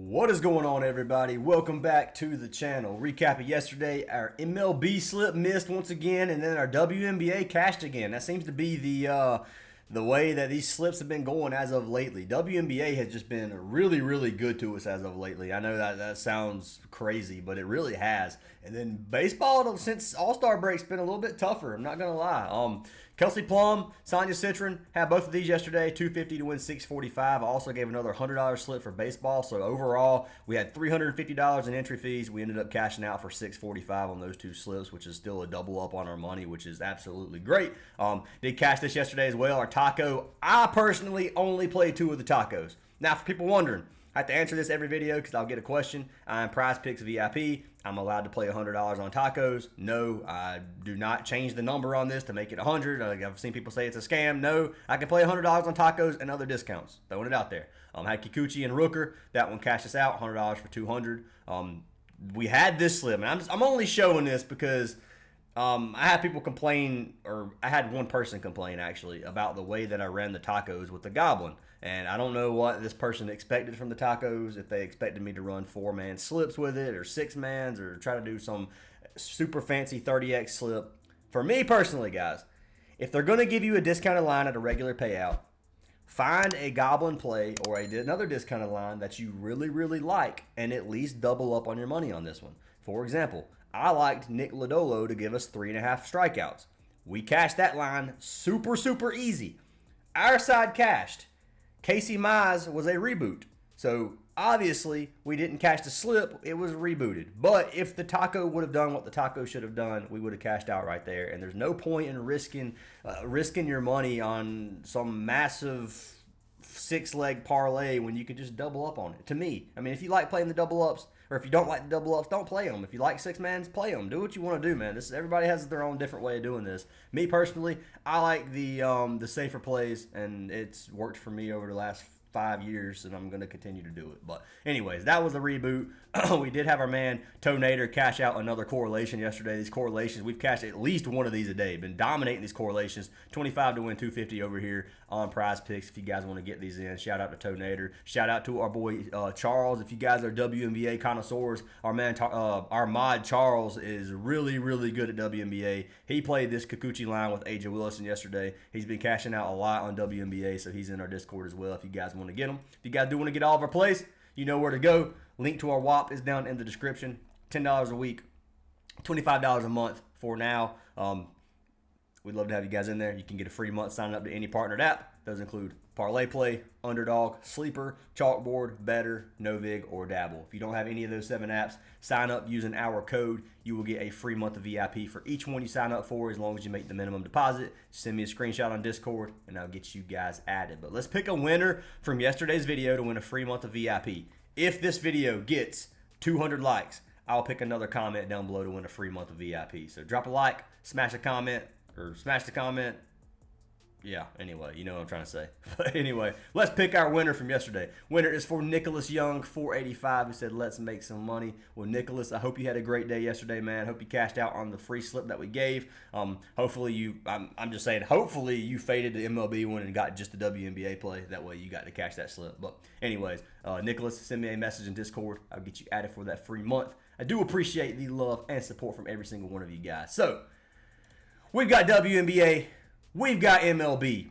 What is going on, everybody? Welcome back to the channel. Recap of yesterday, our MLB slip missed once again, and then our WNBA cashed again. That seems to be the way that these slips have been going as of lately. WNBA has just been really, really good to us as of lately. I know that sounds crazy, but it really has. And then baseball, since All-Star break's been a little bit tougher. I'm not gonna lie. Kelsey Plum, Sonia Citron had both of these yesterday, $250 to win $645. I also gave another $100 slip for baseball. So overall, we had $350 in entry fees. We ended up cashing out for $645 on those two slips, which is still a double up on our money, which is absolutely great. Did cash this yesterday as well. Our taco, I personally only played two of the tacos. Now, for people wondering, I have to answer this every video because I'll get a question. I'm Prizepicks VIP. I'm allowed to play $100 on tacos. No, I do not change the number on this to make it 100. I've seen people say it's a scam. No, I can play $100 on tacos and other discounts. Throwing it out there. Had Kikuchi and Rooker. That one cashed us out, $100 for $200. We had this slip, and I'm only showing this because I had people complain, or I had one person complain actually about the way that I ran the tacos with the Goblin. And I don't know what this person expected from the tacos, if they expected me to run 4-man slips with it, or 6-mans, or try to do some super fancy 30x slip. For me personally, guys, if they're going to give you a discounted line at a regular payout, find a Goblin play or another discounted line that you really, really like, and at least double up on your money on this one. For example, I liked Nick Lodolo to give us 3.5 strikeouts. We cashed that line super, super easy. Our side cashed. Casey Mize was a reboot. So obviously we didn't cash the slip, it was rebooted. But if the taco would have done what the taco should have done, we would have cashed out right there. And there's no point in risking your money on some massive 6-leg parlay when you can just double up on it. To me, I mean, if you like playing the double ups, or if you don't like the double ups, don't play them. If you like 6-mans, play them. Do what you want to do, man. Everybody has their own different way of doing this. Me personally, I like the safer plays, and it's worked for me over the last 5 years, and I'm going to continue to do it. But anyways, that was a reboot. We did have our man Tonator cash out another correlation yesterday. These correlations, we've cashed at least one of these a day. Been dominating these correlations. 25 to win 250 over here on Prizepicks. If you guys want to get these in, shout out to Tonator. Shout out to our boy Charles. If you guys are WNBA connoisseurs, our mod Charles is really, really good at WNBA. He played this Kikuchi line with AJ Wilson yesterday. He's been cashing out a lot on WNBA, so he's in our Discord as well if you guys want to get him. If you guys do want to get all of our plays, you know where to go. Link to our WAP is down in the description. $10 a week, $25 a month for now. We'd love to have you guys in there. You can get a free month signing up to any partnered app. Those include Parlay Play, Underdog, Sleeper, Chalkboard, Better, Novig, or Dabble. If you don't have any of those 7 apps, sign up using our code. You will get a free month of VIP for each one you sign up for as long as you make the minimum deposit. Send me a screenshot on Discord, and I'll get you guys added. But let's pick a winner from yesterday's video to win a free month of VIP. If this video gets 200 likes, I'll pick another comment down below to win a free month of VIP. So drop a like, smash a comment, or smash the comment. Yeah, anyway, you know what I'm trying to say. But anyway, let's pick our winner from yesterday. Winner is for Nicholas Young, 485, who said, let's make some money. Well, Nicholas, I hope you had a great day yesterday, man. Hope you cashed out on the free slip that we gave. Hopefully I'm just saying, hopefully you faded the MLB one and got just the WNBA play. That way you got to cash that slip. But anyways, Nicholas, send me a message in Discord. I'll get you added for that free month. I do appreciate the love and support from every single one of you guys. So, we've got WNBA. We've got MLB.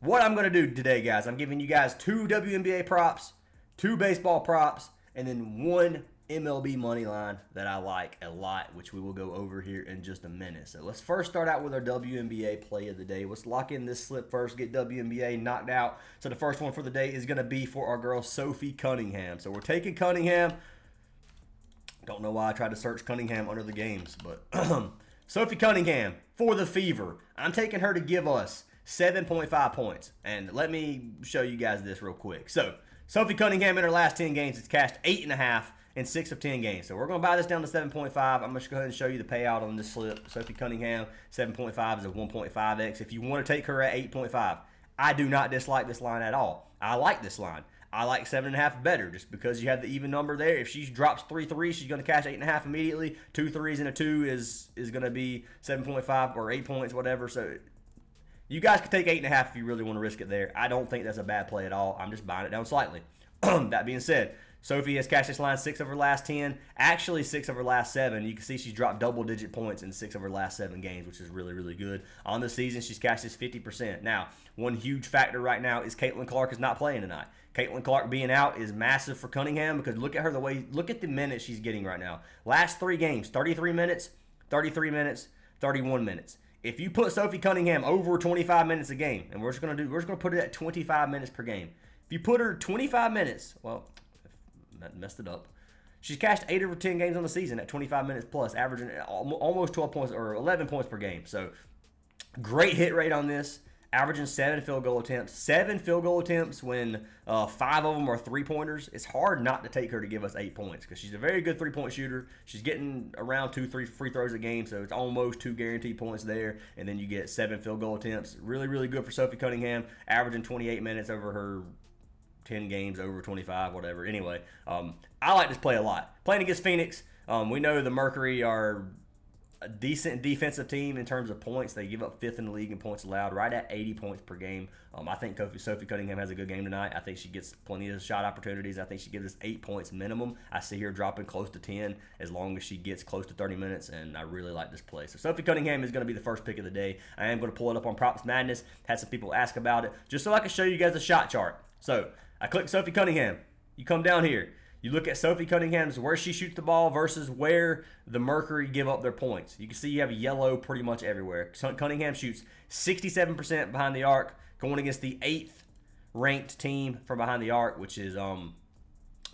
What I'm going to do today, guys, I'm giving you guys 2 WNBA props, 2 baseball props, and then 1 MLB money line that I like a lot, which we will go over here in just a minute. So let's first start out with our WNBA play of the day. Let's lock in this slip first, get WNBA knocked out. So the first one for the day is going to be for our girl Sophie Cunningham. So we're taking Cunningham. Don't know why I tried to search Cunningham under the games, but Sophie Cunningham for the Fever. I'm taking her to give us 7.5 points. And let me show you guys this real quick. So, Sophie Cunningham in her last 10 games has cashed 8.5 in 6 of 10 games. So, we're going to buy this down to 7.5. I'm going to go ahead and show you the payout on this slip. Sophie Cunningham, 7.5 is a 1.5x. If you want to take her at 8.5, I do not dislike this line at all. I like this line. I like 7.5 better just because you have the even number there. If she drops 3 threes, she's going to cash 8.5 immediately. 2 threes and a 2 is going to be 7.5 or 8 points, whatever. So you guys can take 8.5 if you really want to risk it there. I don't think that's a bad play at all. I'm just buying it down slightly. That being said, Sophie has cashed this line 6 of her last 10, actually 6 of her last 7. You can see she's dropped double-digit points in 6 of her last 7 games, which is really, really good. On the season, she's cashed this 50%. Now, one huge factor right now is Caitlin Clark is not playing tonight. Caitlin Clark being out is massive for Cunningham because look at her look at the minutes she's getting right now. Last 3 games, 33 minutes, 33 minutes, 31 minutes. If you put Sophie Cunningham over 25 minutes a game, and we're just gonna put it at 25 minutes per game. If you put her 25 minutes, well, messed it up. She's cashed 8 of her 10 games on the season at 25 minutes plus, averaging almost 12 points or 11 points per game. So great hit rate on this, averaging 7 field goal attempts. 7 field goal attempts when 5 of them are 3-pointers. It's hard not to take her to give us 8 points because she's a very good 3-point shooter. She's getting around 2-3 free throws a game, so it's almost 2 guaranteed points there. And then you get 7 field goal attempts. Really, really good for Sophie Cunningham, averaging 28 minutes over her 10 games, over 25, whatever. Anyway, I like this play a lot. Playing against Phoenix, we know the Mercury are a decent defensive team in terms of points. They give up 5th in the league in points allowed, right at 80 points per game. I think Sophie Cunningham has a good game tonight. I think she gets plenty of shot opportunities. I think she gives us 8 points minimum. I see her dropping close to 10 as long as she gets close to 30 minutes, and I really like this play. So Sophie Cunningham is going to be the first pick of the day. I am going to pull it up on Props Madness. Had some people ask about it, just so I can show you guys the shot chart. So I click Sophie Cunningham. You come down here. You look at Sophie Cunningham's where she shoots the ball versus where the Mercury give up their points. You can see you have yellow pretty much everywhere. Cunningham shoots 67% behind the arc, going against the 8th ranked team from behind the arc, which is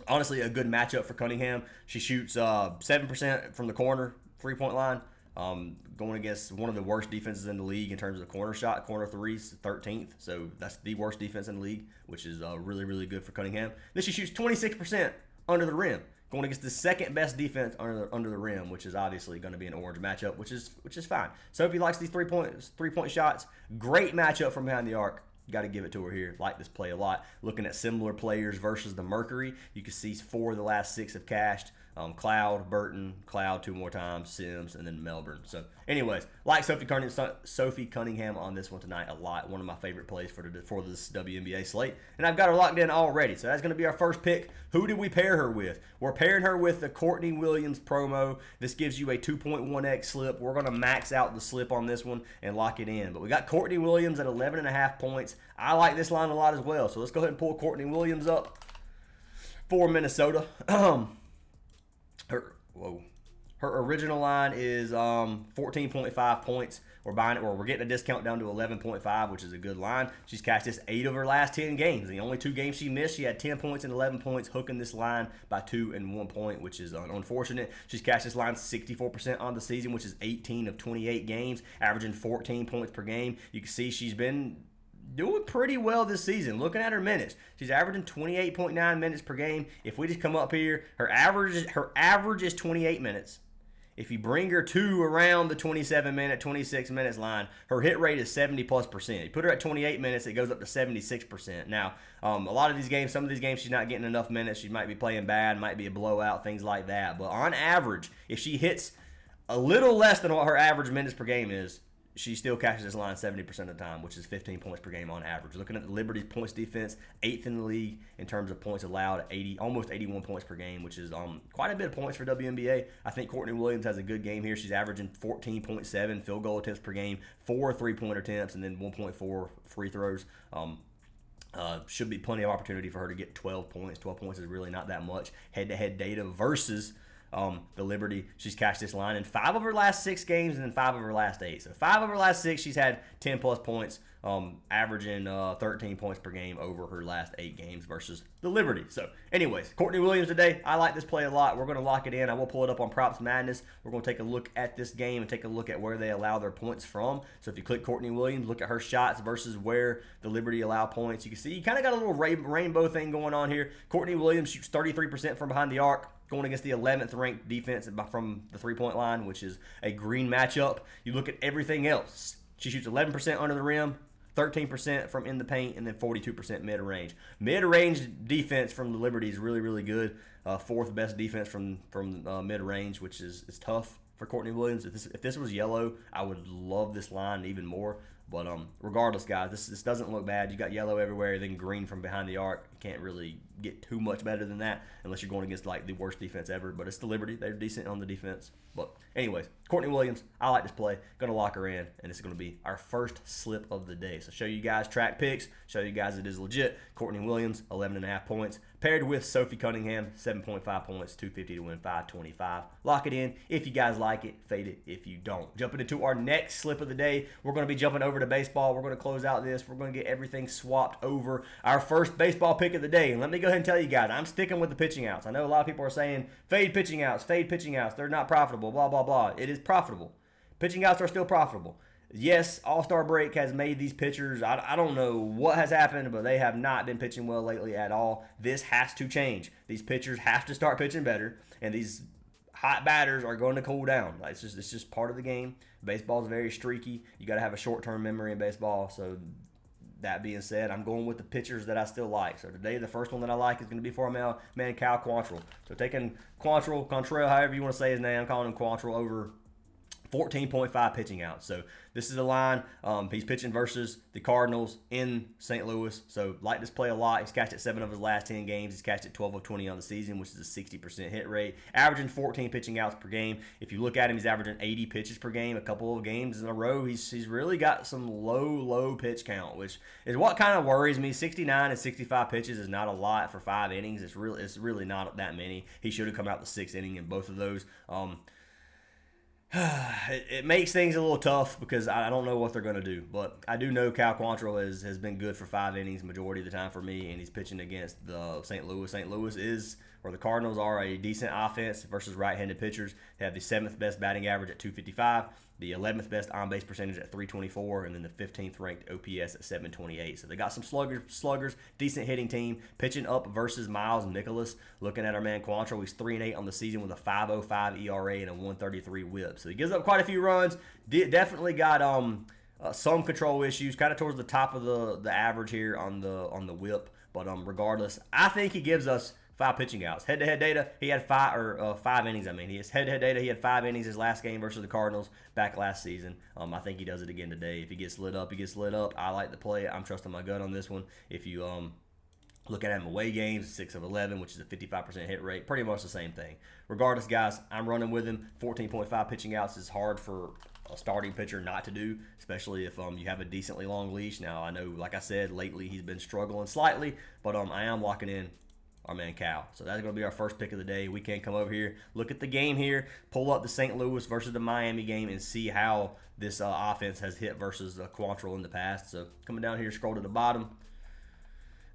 honestly a good matchup for Cunningham. She shoots 7% from the corner, 3-point line. Going against one of the worst defenses in the league in terms of corner threes, 13th. So that's the worst defense in the league, which is really, really good for Cunningham. Then she shoots 26% under the rim, going against the second best defense under the rim, which is obviously going to be an orange matchup, which is fine. Sophie likes these 3-point shots. Great matchup from behind the arc. Got to give it to her here. Like this play a lot. Looking at similar players versus the Mercury, you can see 4 of the last 6 have cashed. Cloud, Burton, Cloud 2 more times, Sims, and then Melbourne. So, anyways, like Sophie Cunningham on this one tonight a lot. One of my favorite plays for this WNBA slate. And I've got her locked in already. So that's going to be our first pick. Who did we pair her with? We're pairing her with the Courtney Williams promo. This gives you a 2.1x slip. We're going to max out the slip on this one and lock it in. But we got Courtney Williams at 11.5 points. I like this line a lot as well. So let's go ahead and pull Courtney Williams up for Minnesota. Her original line is 14.5 points. We're buying it, or we're getting a discount down to 11.5, which is a good line. She's cashed this 8 of her last 10 games. The only 2 games she missed, she had 10 points and 11 points, hooking this line by 2 and 1 point, which is unfortunate. She's cashed this line 64% on the season, which is 18 of 28 games, averaging 14 points per game. You can see she's been doing pretty well this season. Looking at her minutes, she's averaging 28.9 minutes per game. If we just come up here, her average is 28 minutes. If you bring her to around the 27-minute, 26 minutes line, her hit rate is 70+%. You put her at 28 minutes, it goes up to 76%. Now, a lot of these games, some of these games, she's not getting enough minutes. She might be playing bad, might be a blowout, things like that. But on average, if she hits a little less than what her average minutes per game is, she still cashes this line 70% of the time, which is 15 points per game on average. Looking at the Liberty's points defense, 8th in the league in terms of points allowed, almost 81 points per game, which is quite a bit of points for WNBA. I think Courtney Williams has a good game here. She's averaging 14.7 field goal attempts per game, 4 3-point attempts, and then 1.4 free throws. Should be plenty of opportunity for her to get 12 points. 12 points is really not that much. Head-to-head data versus the Liberty. She's cashed this line in 5 of her last 6 games and then 5 of her last 8. So 5 of her last 6, she's had 10-plus points, averaging 13 points per game over her last 8 games versus the Liberty. So anyways, Courtney Williams today. I like this play a lot. We're going to lock it in. I will pull it up on Props Madness. We're going to take a look at this game and take a look at where they allow their points from. So if you click Courtney Williams, look at her shots versus where the Liberty allow points. You can see you kind of got a little rainbow thing going on here. Courtney Williams shoots 33% from behind the arc, going against the 11th ranked defense from the 3-point line, which is a green matchup. You look at everything else. She shoots 11% under the rim, 13% from in the paint, and then 42% mid-range. Mid-range defense from the Liberty is really, really good. 4th best defense from mid-range, which is tough for Courtney Williams. If this was yellow, I would love this line even more. But regardless, guys, this doesn't look bad. You got yellow everywhere, then green from behind the arc. can't really get too much better than that unless you're going against like the worst defense ever. But it's the Liberty. They're decent on the defense. But anyways, Courtney Williams, I like this play. Going to lock her in, and it's going to be our first slip of the day. So show you guys track picks, show you guys it is legit. Courtney Williams, 11.5 points, paired with Sophie Cunningham, 7.5 points, 250 to win 525. Lock it in. If you guys like it, fade it if you don't. Jumping into our next slip of the day, we're going to be jumping over to baseball. We're going to close out this. We're going to get everything swapped over. Our first baseball pick of the day. And let me go ahead and tell you guys, I'm sticking with the pitching outs. I know a lot of people are saying fade pitching outs, they're not profitable, blah, blah, blah. It is profitable. Pitching outs are still profitable. Yes, All-Star break has made these pitchers, I don't know what has happened, but they have not been pitching well lately at all. This has to change. These pitchers have to start pitching better, and these hot batters are going to cool down. It's just part of the game. Baseball is very streaky. You got to have a short-term memory in baseball. So that being said, I'm going with the pitchers that I still like. So today, the first one that I like is going to be for our man Cal Quantrill. So taking Quantrill, however you want to say his name, I'm calling him Quantrill, over 14.5 pitching outs. So this is the line. He's pitching versus the Cardinals in St. Louis. So like this play a lot. He's catched it 7 of his last 10 games. He's catched it 12 of 20 on the season, which is a 60% hit rate. Averaging 14 pitching outs per game. If you look at him, he's averaging 80 pitches per game. A couple of games in a row, he's really got some low pitch count, which is what kind of worries me. 69 and 65 pitches is not a lot for 5 innings. It's really not that many. He should have come out the 6th inning in both of those. It makes things a little tough because I don't know what they're going to do. But I do know Cal Quantrill has been good for 5 innings majority of the time for me, and he's pitching against the St. Louis. St. Louis the Cardinals are a decent offense versus right-handed pitchers. They have the 7th best batting average at 255, the 11th best on-base percentage at 324, and then the 15th ranked OPS at 728. So they got some sluggers, decent hitting team. Pitching up versus Miles Nicholas. Looking at our man Quantrill, he's 3-8 on the season with a 5.05 ERA and a 133 WHIP. So he gives up quite a few runs. Definitely got some control issues, kind of towards the top of the average here on the WHIP. But regardless, I think he gives us 5 pitching outs. Head-to-head data, he had 5 innings. He has head-to-head data. He had 5 innings his last game versus the Cardinals back last season. I think he does it again today. If he gets lit up, he gets lit up. I like the play. I'm trusting my gut on this one. If you look at him away games, 6 of 11, which is a 55% hit rate. Pretty much the same thing. Regardless, guys, I'm running with him. 14.5 pitching outs is hard for a starting pitcher not to do, especially if you have a decently long leash. Now, I know, like I said, lately he's been struggling slightly, but I am locking in our man Cal. So that's going to be our first pick of the day. We can come over here, look at the game here, pull up the St. Louis versus the Miami game, and see how this offense has hit versus Quantrill in the past. So coming down here, scroll to the bottom,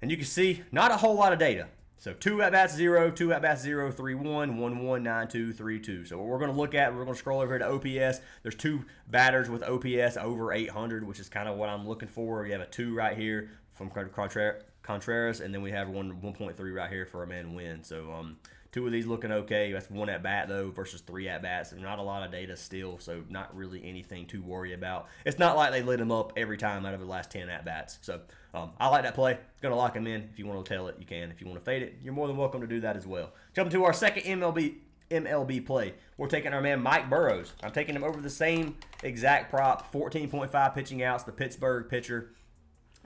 and you can see not a whole lot of data. So 2 at-bats 0, 2 at-bats 0, 3-1, 1-1, 9-2, 3-2. So what we're going to look at, we're going to scroll over here to OPS. There's 2 batters with OPS over 800, which is kind of what I'm looking for. We have a 2 right here from Contreras, and then we have 1.3 right here for our man Wynn. So 2 of these looking okay. That's 1 at-bat, though, versus 3 at-bats. Not a lot of data still, so not really anything to worry about. It's not like they lit him up every time out of the last 10 at-bats. So I like that play. Going to lock him in. If you want to tail it, you can. If you want to fade it, you're more than welcome to do that as well. Jumping to our second MLB play. We're taking our man Mike Burrows. I'm taking him over the same exact prop, 14.5 pitching outs, the Pittsburgh pitcher,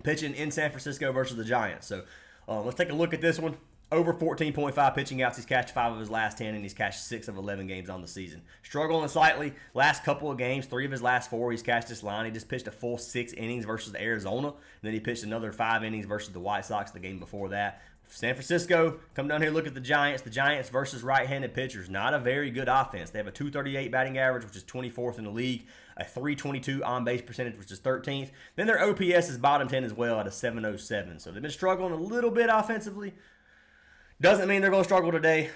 pitching in San Francisco versus the Giants. So let's take a look at this one. Over 14.5 pitching outs. He's catched 5 of his last 10, and he's catched 6 of 11 games on the season. Struggling slightly. Last couple of games, 3 of his last 4, he's catched this line. He just pitched a full 6 innings versus Arizona. And then he pitched another 5 innings versus the White Sox the game before that. San Francisco, come down here, look at the Giants. The Giants versus right-handed pitchers. Not a very good offense. They have a 238 batting average, which is 24th in the league. A 322 on-base percentage, which is 13th. Then their OPS is bottom 10 as well at a 707. So they've been struggling a little bit offensively. Doesn't mean they're going to struggle today.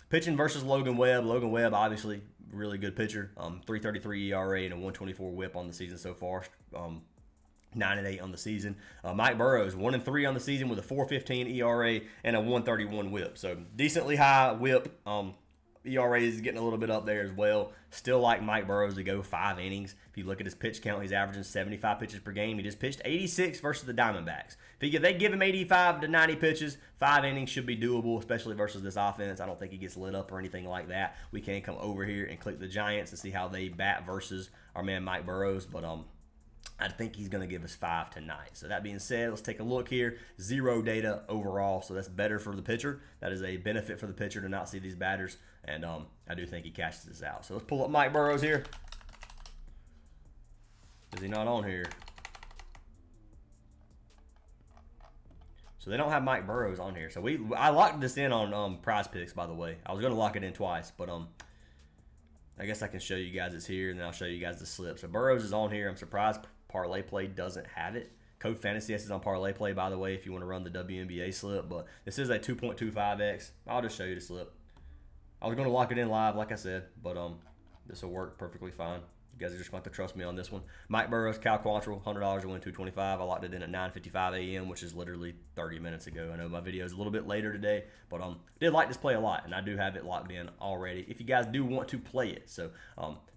Pitching versus Logan Webb. Logan Webb, obviously, really good pitcher. 3.33 ERA and a 124 WHIP on the season so far. 9-8 on the season. Mike Burrows, 1-3 on the season with a 4.15 ERA and a 131 WHIP. So decently high WHIP. ERA is getting a little bit up there as well. Still like Mike Burrows to go 5 innings. If you look at his pitch count, he's averaging 75 pitches per game. He just pitched 86 versus the Diamondbacks. If they give him 85 to 90 pitches, 5 innings should be doable, especially versus this offense. I don't think he gets lit up or anything like that. We can come over here and click the Giants and see how they bat versus our man Mike Burrows. But I think he's going to give us 5 tonight. So that being said, let's take a look here. 0 data overall, so that's better for the pitcher. That is a benefit for the pitcher to not see these batters, and I do think he cashes this out. So let's pull up Mike Burrows here. Is he not on here? So they don't have Mike Burrows on here. So I locked this in on Prizepicks, by the way. I was going to lock it in twice, but I guess I can show you guys it's here, and then I'll show you guys the slip. So Burrows is on here. I'm surprised Parlay Play doesn't have it. Code Fantasy S is on Parlay Play, by the way, if you want to run the WNBA slip. But this is a 2.25x. I'll just show you the slip. I was going to lock it in live, like I said, but this will work perfectly fine. You guys are just going to have to trust me on this one. Mike Burrows, Cal Quantrill, $100 to win $225. I locked it in at 9:55 a.m., which is literally 30 minutes ago. I know my video is a little bit later today, but did like this play a lot, and I do have it locked in already if you guys do want to play it. So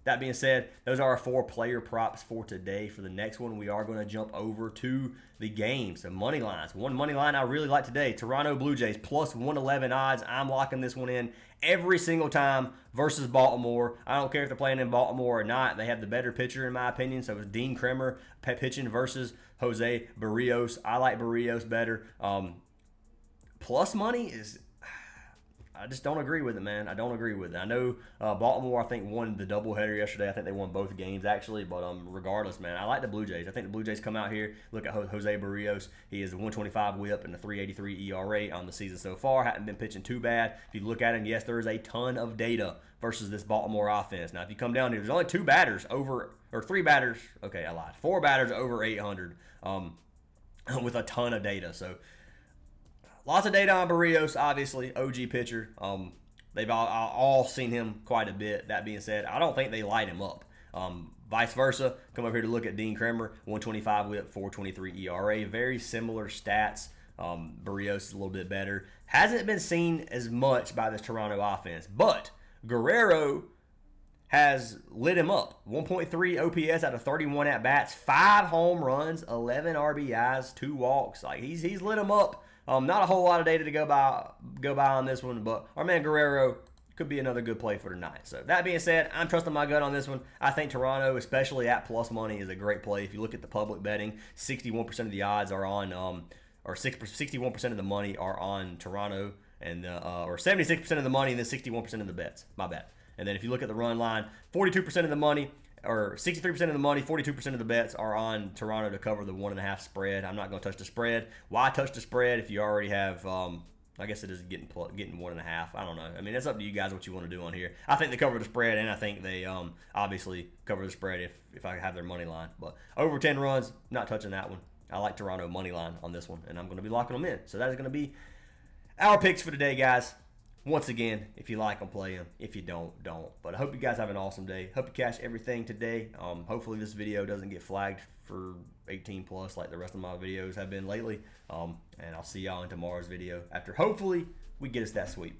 that being said, those are our 4 player props for today. For the next one, we are going to jump over to the games, the money lines. One money line I really like today, Toronto Blue Jays plus 111 odds. I'm locking this one in every single time versus Baltimore. I don't care if they're playing in Baltimore or not. They have the better pitcher, in my opinion. So it's Dean Kremer pitching versus Jose Barrios. I like Barrios better. Plus money is... I just don't agree with it, man. I don't agree with it. I know Baltimore, I think, won the doubleheader yesterday. I think they won both games, actually. But regardless, man, I like the Blue Jays. I think the Blue Jays come out here. Look at Jose Barrios. He is a 125 whip and a 383 ERA on the season so far. Hasn't been pitching too bad. If you look at him, yes, there is a ton of data versus this Baltimore offense. Now, if you come down here, there's only 2 batters over, or 3 batters. Okay, I lied. 4 batters over 800 with a ton of data. So, lots of data on Barrios, obviously, OG pitcher. They've all seen him quite a bit. That being said, I don't think they light him up. Vice versa, come over here to look at Dean Kremer, 125 whip, 423 ERA. Very similar stats. Barrios is a little bit better. Hasn't been seen as much by this Toronto offense, but Guerrero has lit him up. 1.3 OPS out of 31 at-bats, 5 home runs, 11 RBIs, 2 walks. Like he's lit him up. Not a whole lot of data to go by on this one, but our man Guerrero could be another good play for tonight. So that being said, I'm trusting my gut on this one. I think Toronto, especially at plus money, is a great play. If you look at the public betting, 61% of the odds are on, or 61% of the money are on Toronto, and or 76% of the money, and then 61% of the bets. My bad. And then if you look at the run line, 42% of the money, or 63% of the money, 42% of the bets are on Toronto to cover the 1.5 spread. I'm not going to touch the spread. Why touch the spread if you already have, I guess it is getting 1.5. I don't know. I mean, it's up to you guys what you want to do on here. I think they cover the spread, and I think they obviously cover the spread if I have their money line. But over 10 runs, not touching that one. I like Toronto money line on this one, and I'm going to be locking them in. So that is going to be our picks for today, guys. Once again, if you like them, play them. If you don't. But I hope you guys have an awesome day. Hope you cash everything today. Hopefully this video doesn't get flagged for 18 plus like the rest of my videos have been lately. And I'll see y'all in tomorrow's video after hopefully we get us that sweep.